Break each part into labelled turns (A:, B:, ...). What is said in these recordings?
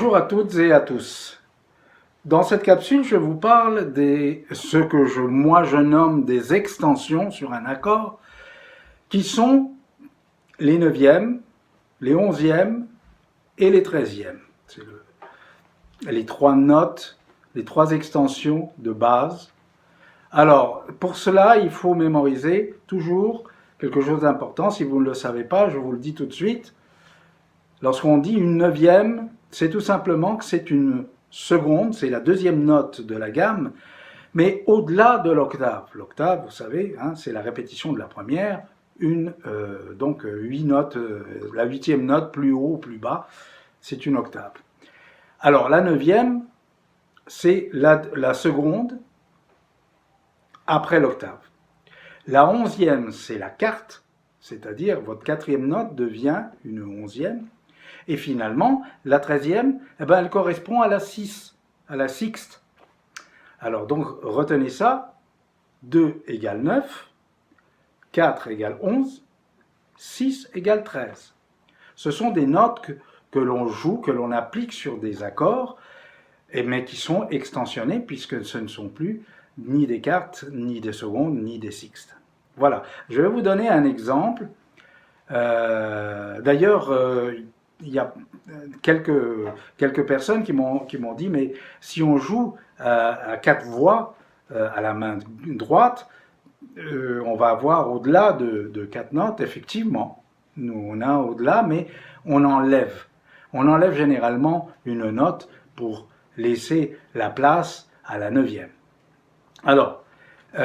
A: Bonjour à toutes et à tous. Dans cette capsule, je vous parle de ce que moi je nomme des extensions sur un accord, qui sont les 9e, les 11e et les 13e. C'est les trois notes, les trois extensions de base. Alors, pour cela, il faut mémoriser toujours quelque chose d'important. Si vous ne le savez pas, je vous le dis tout de suite. Lorsqu'on dit une 9e, c'est tout simplement que c'est une seconde, c'est la deuxième note de la gamme, mais au-delà de l'octave. L'octave, vous savez, hein, c'est la répétition de la première, donc 8 notes, la 8e note plus haut ou plus bas, c'est une octave. Alors la 9e, c'est la seconde après l'octave. La 11e, c'est la quarte, c'est-à-dire votre 4e note devient une 11e. Et finalement, la 13e, elle correspond à la 6, à la sixte. Alors donc, retenez ça, 2 égale 9, 4 égale 11, 6 égale 13. Ce sont des notes que l'on joue, que l'on applique sur des accords, mais qui sont extensionnés puisque ce ne sont plus ni des quartes, ni des secondes, ni des sixtes. Voilà, je vais vous donner un exemple. D'ailleurs, il y a quelques personnes qui m'ont dit, mais si on joue à 4 voix à la main droite, on va avoir au-delà de 4 notes. Effectivement, nous on a au-delà, mais on enlève. On enlève généralement une note pour laisser la place à la 9e. Alors, il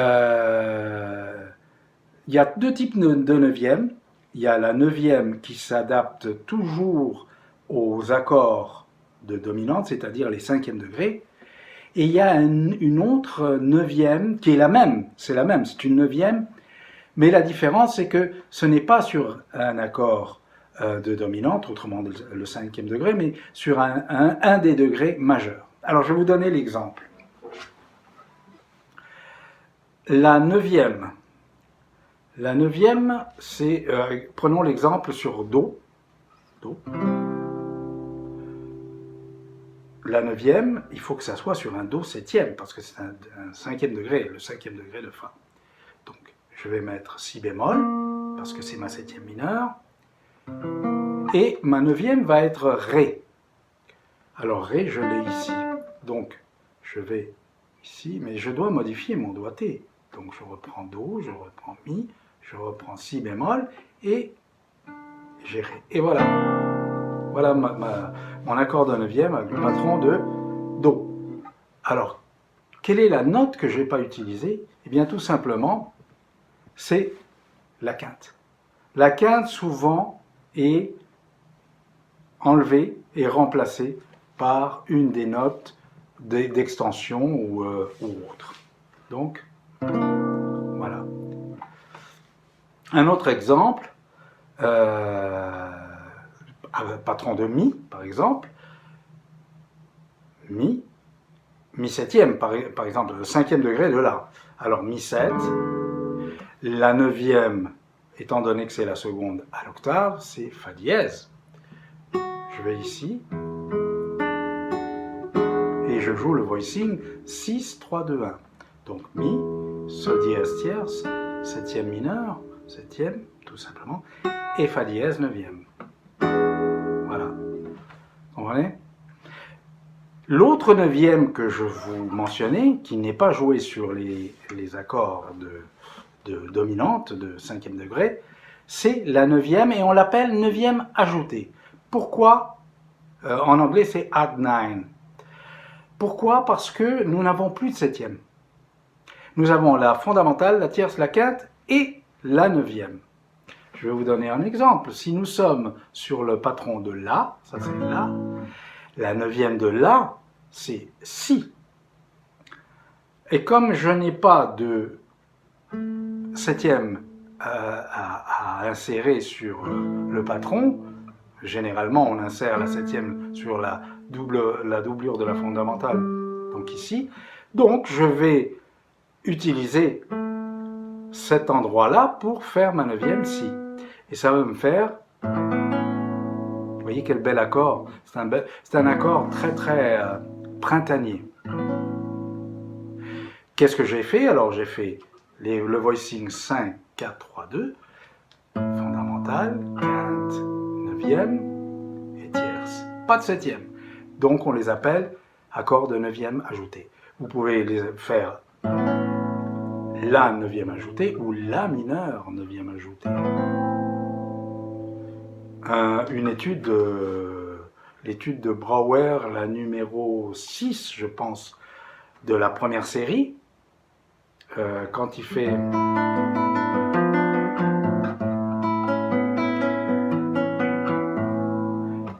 A: y a deux types de 9e. Il y a la 9e qui s'adapte toujours aux accords de dominante, c'est-à-dire les 5e degrés. Et il y a une autre 9e qui est la même, c'est une 9e, mais la différence c'est que ce n'est pas sur un accord de dominante, autrement le 5e degré, mais sur un des degrés majeurs. Alors je vais vous donner l'exemple. La 9e. La 9e, c'est, prenons l'exemple sur Do. La 9e, il faut que ça soit sur un Do 7e, parce que c'est un 5e degré, le 5e degré de Fa. Donc, je vais mettre Si bémol, parce que c'est ma 7e mineure. Et ma 9e va être Ré. Alors, Ré, je l'ai ici. Donc, je vais ici, mais je dois modifier mon doigté. Donc, je reprends Do, je reprends Mi, je reprends Si bémol et j'ai Ré. Et voilà. Voilà mon accord de 9e avec le patron de Do. Alors, quelle est la note que je ne vais pas utiliser? Eh bien, tout simplement, c'est la quinte. La quinte, souvent, est enlevée et remplacée par une des notes d'extension ou autre. Donc, voilà. Un autre exemple, patron de Mi, par exemple, Mi 7e, par exemple, le 5e degré de La. Alors Mi 7, la 9e, étant donné que c'est la seconde à l'octave, c'est Fa dièse. Je vais ici, et je joue le voicing 6, 3, 2, 1. Donc Mi, Sol dièse tierce, 7e mineur, 7e, tout simplement, et Fa dièse 9e. Voilà. Vous comprenez? L'autre 9e que je vous mentionnais, qui n'est pas joué sur les accords de dominante, de 5e degré, c'est la 9e et on l'appelle 9e ajoutée. Pourquoi? En anglais, c'est add 9. Pourquoi? Parce que nous n'avons plus de 7e. Nous avons la fondamentale, la tierce, la quinte et la 9e. Je vais vous donner un exemple. Si nous sommes sur le patron de La, ça c'est la 9e de La, c'est Si. Et comme je n'ai pas de 7e à insérer sur le patron, généralement on insère la 7e sur la doublure de la fondamentale, donc ici, donc je vais utiliser cet endroit-là pour faire ma 9e Si. Et ça va me faire, vous voyez quel bel accord. C'est un accord très très printanier. Qu'est-ce que j'ai fait? Alors j'ai fait le voicing 5, 4, 3, 2, fondamental, quinte, neuvième et tierce. Pas de septième. Donc on les appelle accords de neuvième ajouté. Vous pouvez les faire la neuvième ajouté ou la mineure neuvième ajouté. L'étude de Brouwer, la numéro 6, je pense, de la première série, quand il fait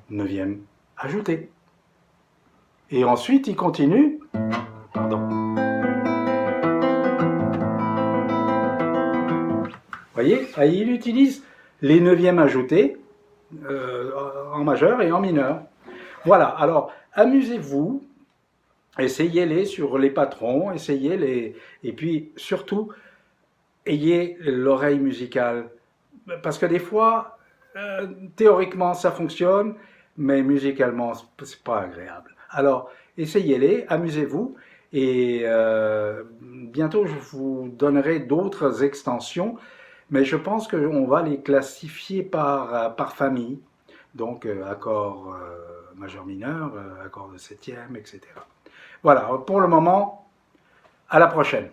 A: neuvième ajouté. Et ensuite, il continue. Pardon. Vous voyez, il utilise les neuvièmes ajoutés en majeur et en mineur. Voilà, alors amusez-vous, essayez-les sur les patrons, essayez-les, et puis surtout, ayez l'oreille musicale. Parce que des fois, théoriquement, ça fonctionne, mais musicalement, c'est pas agréable. Alors, essayez-les, amusez-vous, et bientôt, je vous donnerai d'autres extensions, mais je pense qu'on va les classifier par famille, donc accord majeur mineur, accord de septième, etc. Voilà, pour le moment, à la prochaine.